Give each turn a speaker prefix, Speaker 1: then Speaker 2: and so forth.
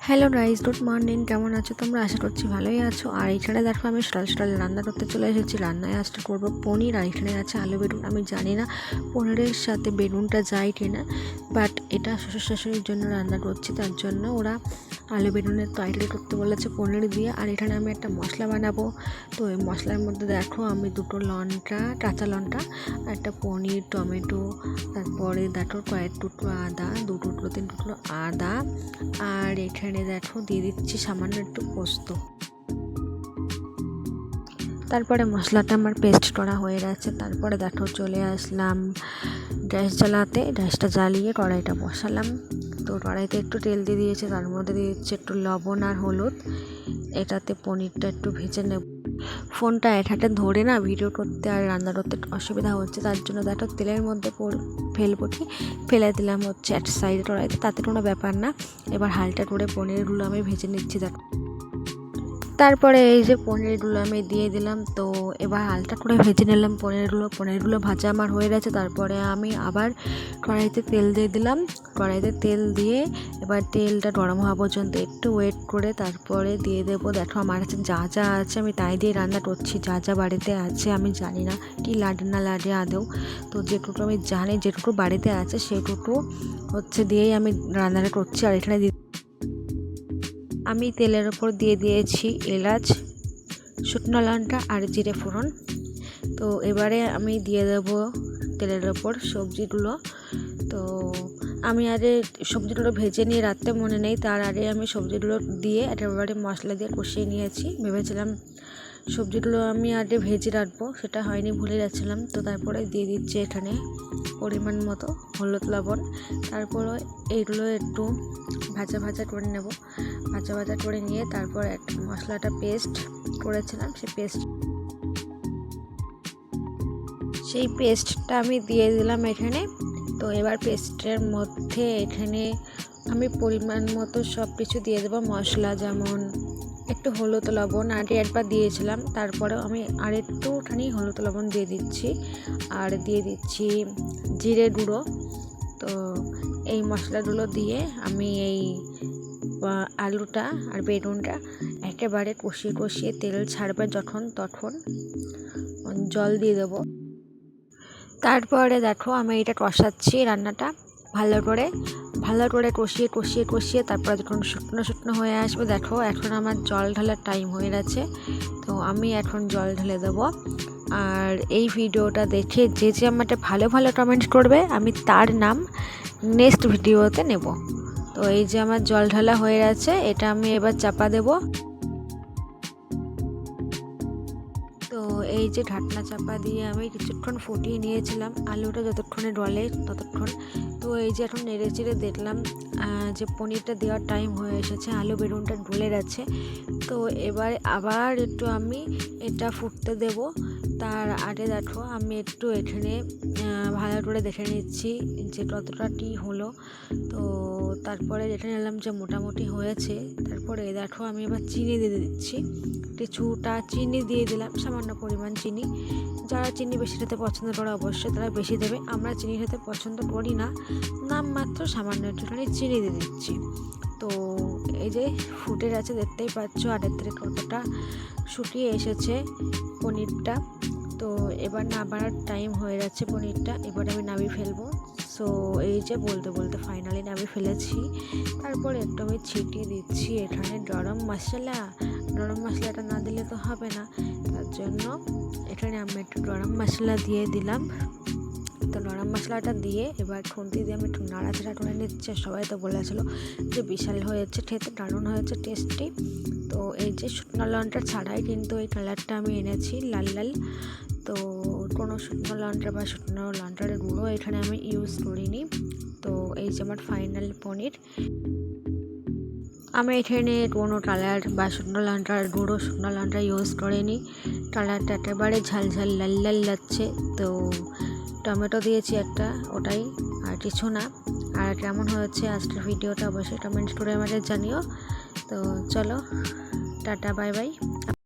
Speaker 1: Hello guys, good morning. কেমন আছো তোমরা? আশা করছি ভালোই আছো। আর এখানে দেখো আমি সকাল সকাল রান্না করতে চলে এসেছি। রান্নায় আজকে করবো পনির, আর এখানে আছে আলু বেগুন। আমি জানি না পনিরের সাথে বেগুনটা যায় কিনা, বাট এটা শ্বশুর শাশুড়ির জন্য রান্না করছি, তার জন্য ওরা আলু বেগুনের তরকারি করতে বলেছে পনির দিয়ে। আর এখানে আমি একটা মশলা বানাবো। তো এই মশলার মধ্যে দেখো আমি দুটো লঙ্কা, কাঁচা লঙ্কা, একটা পনির, টমেটো, তারপরে দেখো কয়েক টুকরো আদা, দু টুকরো তিন টুকরো আদা, আর এখানে দেখো দিয়ে দিচ্ছি সামান্য একটু পোস্ত। তারপরে মশলাটা আমার পেস্ট করা হয়ে গেছে। তারপরে দেখো চলে আসলাম গ্যাস জ্বালাতে। গ্যাসটা জ্বালিয়ে কড়াইটা বসালাম। তো কড়াইতে একটু তেল দিয়ে দিয়েছে, তার মধ্যে দিয়ে দিচ্ছি একটু লবণ আর হলুদ। এটাতে পনিরটা একটু ভেজে নেব। ফোনটা এক হাতে ধরে না ভিডিও করতে আর রান্না করতে অসুবিধা হচ্ছে, তার জন্য দেখো তেলের মধ্যে ফেলবো কি ফেলে দিলাম হচ্ছে এক সাইডে কড়াইতে, তাতে কোনো ব্যাপার না। এবার হালকা করে পনিরগুলো আমি ভেজে নিচ্ছি। দেখো তারপরে এই যে পনিরগুলো আমি দিয়ে দিলাম। তো এবার হালকা করে ভেজে নিলাম পনিরগুলো ভাজা আমার হয়ে গেছে। তারপরে আমি আবার কড়াইতে তেল দিয়ে দিলাম। কড়াইতে তেল দিয়ে এবার তেলটা গরম হওয়া পর্যন্ত একটু ওয়েট করে তারপরে দিয়ে দেবো। দেখো আমার কাছে যা যা আছে আমি তাই দিয়ে রান্না করছি। যা যা বাড়িতে আছে আমি জানি না কি লাগে না লাগে আদৌ, তো যেটুকু আমি জানি যেটুকু বাড়িতে আছে সেটুকু হচ্ছে দিয়েই আমি রান্নাটা করছি। আর এখানে আমি তেলের ওপর দিয়ে দিয়েছি এলাচ, শুকনো লঙ্কা আর জিরে ফোড়ন। তো এবারে আমি দিয়ে দেবো তেলের ওপর সবজিগুলো। তো আমি আগে সবজিগুলো ভেজে নিয়ে রাখতে মনে নেই, তার আগে আমি সবজিগুলো দিয়ে একেবারে মশলা দিয়ে কষিয়ে নিয়েছি। ভেবেছিলাম সবজিগুলো আমি আগে ভেজে রাখবো, সেটা হয়নি, ভুলে যাচ্ছিলাম। তো তারপরে দিয়ে দিচ্ছি এখানে পরিমাণ মতো হলুদ, লবণ। তারপরে এইগুলো একটু ভাজা ভাজা করে নেব। ভাজা ভাজা করে নিয়ে তারপর একটা মশলাটা পেস্ট করেছিলাম, সেই পেস্টটা আমি দিয়ে দিলাম এখানে। তো এবার পেস্টের মধ্যে এখানে আমি পরিমাণ মতো সব কিছু দিয়ে দেবো মশলা, যেমন একটু হলুদ লবণ আগে একবার দিয়েছিলাম, তারপরেও আমি আর একটুখানি হলুদ লবণ দিয়ে দিচ্ছি। আর দিয়ে দিচ্ছি জিরে গুঁড়ো। তো এই মশলাগুলো দিয়ে আমি এই আলুটা আর বেগুনটা একেবারে কষিয়ে কষিয়ে তেল ছাড়বে যখন, তখন জল দিয়ে দেবো। তারপরে দেখো আমি এটা কষাচ্ছি রান্নাটা ভালো করে কষিয়ে কষিয়ে কষিয়ে তারপরে যখন শুকনো শুকনো হয়ে আসবে, দেখো এখন আমার জল ঢালার টাইম হয়ে গেছে। তো আমি এখন জল ঢেলে দেবো। আর এই ভিডিওটা দেখে যে যে আমাকে ভালো ভালো কমেন্ট করবে আমি তার নাম নেক্সট ভিডিওতে নেব। তো এই যে আমার জল ঢালা হয়ে গেছে, এটা আমি এবার চাপা দেব। তো এই যে ঢাকনা চাপা দিয়ে আমি কিছুক্ষণ ফুটিয়ে নিয়েছিলাম, আলুটা যতক্ষণে ডলে ততক্ষণ। তো এই যে এখন নেড়ে চেড়ে দেখলাম যে পনিরটা দেওয়ার টাইম হয়ে এসেছে, আলু বেগুনটা ডলে গেছে। তো এবার আবার একটু আমি এটা ফুটতে দেব। তার আগে দেখো আমি একটু এখানে ভালো করে দেখে নিচ্ছি যে কতটা কী হলো। তো তারপরে দেখে নিলাম যে মোটামুটি হয়েছে। তারপরে দেখো আমি এবার চিনি দিয়ে দিচ্ছি, কিছুটা চিনি দিয়ে দিলাম, সামান্য পরিমাণ চিনি। যারা চিনি বেশি খেতে পছন্দ করে অবশ্যই তারা বেশি দেবে, আমরা চিনি খেতে পছন্দ করি না, নামমাত্র সামান্য একটুখানি চিনি দিয়ে দিচ্ছি। তো এই যে ফুটে গেছে, দেখতেই পাচ্ছ আগের থেকে কতটা শুকিয়ে এসেছে পনিরটা। তো এবার নামানোর টাইম হয়ে যাচ্ছে পনিরটা, এবার আমি নামিয়ে ফেলবো। সো এই যে বলতে বলতে ফাইনালি নামিয়ে ফেলেছি। তারপরে একটু আমি ছিটিয়ে দিচ্ছি এখানে গরম মশলাটা না দিলে তো হবে না, তার জন্য এখানে আমি একটু গরম মশলা দিয়ে দিলাম। তো গরম মশলাটা দিয়ে এবার খুন্তি দিয়ে আমি একটু নাড়াচাড়া করে নিচ্ছি। সবাই তো বলেছিল যে বিশাল হয়েছে খেতে, দারুণ হয়েছে, টেস্টি। তো এই যে শুকনো লঙ্কা ছাড়াই কিন্তু এই কালারটা আমি এনেছি লাল লাল। তো কোনো শুকনো লঙ্কা বা শুকনো লঙ্কার গুঁড়ো এখানে আমি ইউজ করিনি। তো এই যে আমার ফাইনাল পনির। আমি এখানে কোনো কালার বা শুকনো লঙ্কার গুঁড়ো, শুকনো লঙ্কা ইউজ করিনি। কালারটা একেবারে ঝাল ঝাল লাল লাল লাগছে। তো টমেটো দিয়েছি একটা, ওটাই, আর কিছু না। আর কেমন হয়েছে আজকের ভিডিওটা অবশ্যই কমেন্ট করে আমাদের জানিও। তো চলো, টাটা, বাই বাই।